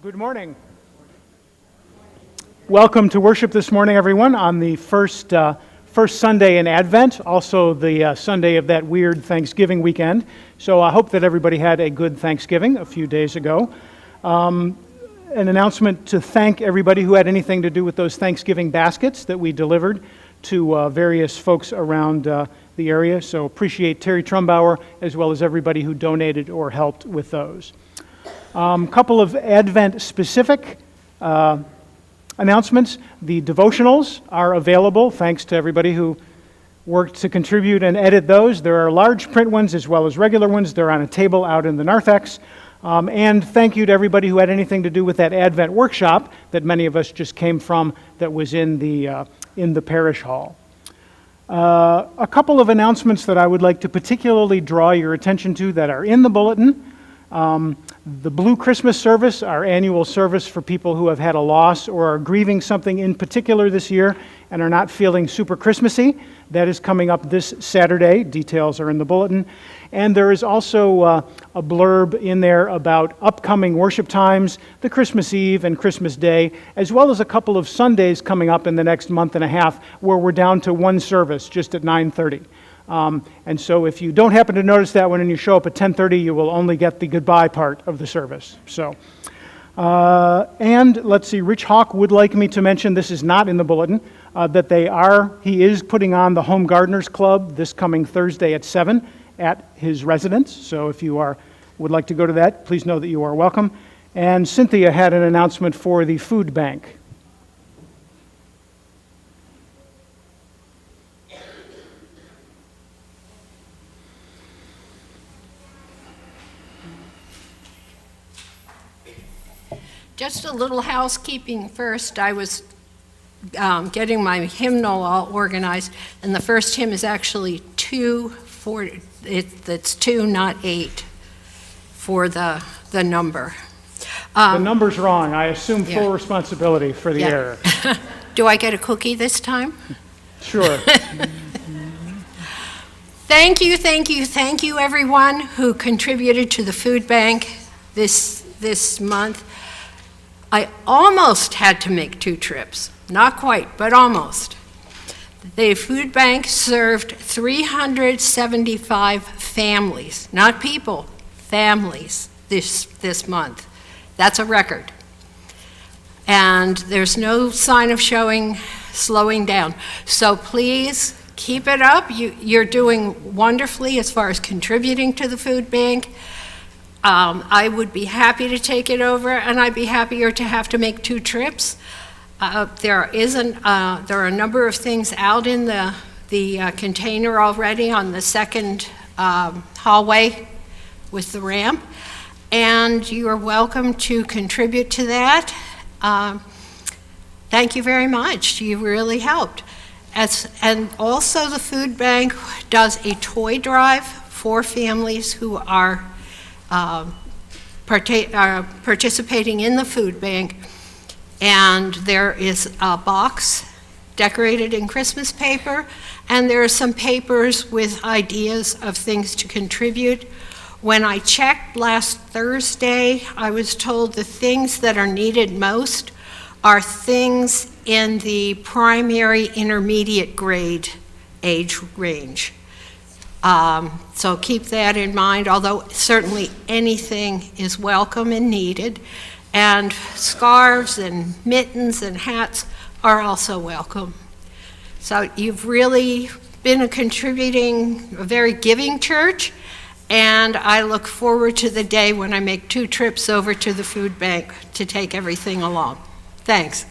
Good morning. Welcome to worship this morning, everyone, on the first Sunday in Advent, also the Sunday of that weird Thanksgiving weekend. So I hope that everybody had a good Thanksgiving a few days ago. An announcement to thank everybody who had anything to do with those Thanksgiving baskets that we delivered to various folks around the area. So appreciate Terry Trumbauer as well as everybody who donated or helped with those. Couple of Advent-specific announcements. The devotionals are available, thanks to everybody who worked to contribute and edit those. There are large print ones as well as regular ones. They're on a table out in the narthex. And thank you to everybody who had anything to do with that Advent workshop that many of us just came from that was in the parish hall. A couple of announcements that I would like to particularly draw your attention to that are in the bulletin. The Blue Christmas service, our annual service for people who have had a loss or are grieving something in particular this year and are not feeling super Christmassy, that is coming up this Saturday. Details are in the bulletin. And there is also a blurb in there about upcoming worship times, the Christmas Eve and Christmas Day, as well as a couple of Sundays coming up in the next month and a half where we're down to one service just at 9:30. And so if you don't happen to notice that when you show up at 10:30, you will only get the goodbye part of the service. So, and let's see, Rich Hawk would like me to mention, this is not in the bulletin, that he is putting on the Home Gardeners Club this coming Thursday at 7 at his residence. So if you would like to go to that, please know that you are welcome. And Cynthia had an announcement for the food bank. Just a little housekeeping first. I was getting my hymnal all organized, and the first hymn is actually 240. It's 2, not 8, for the number. The number's wrong. I assume full responsibility for the error. Do I get a cookie this time? Sure. Thank you, everyone who contributed to the food bank this month. I almost had to make 2 trips. Not quite, but almost. The food bank served 375 families, not people, families this month. That's a record. And there's no sign of slowing down. So please keep it up. You're doing wonderfully as far as contributing to the food bank. I would be happy to take it over, and I'd be happier to have to make 2 trips. There are a number of things out in the container already on the second hallway with the ramp, and you are welcome to contribute to that. Thank you very much. You really helped. And also the food bank does a toy drive for families who are participating in the food bank, and there is a box decorated in Christmas paper, and there are some papers with ideas of things to contribute. When I checked last Thursday, I was told the things that are needed most are things in the primary intermediate grade age range. So keep that in mind, although certainly anything is welcome and needed. And scarves and mittens and hats are also welcome. So you've really been a very giving church, and I look forward to the day when I make 2 trips over to the food bank to take everything along. Thanks.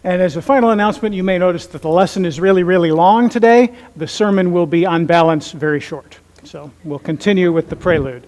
And as a final announcement, you may notice that the lesson is really, really long today. The sermon will be, on balance, very short. So we'll continue with the prelude.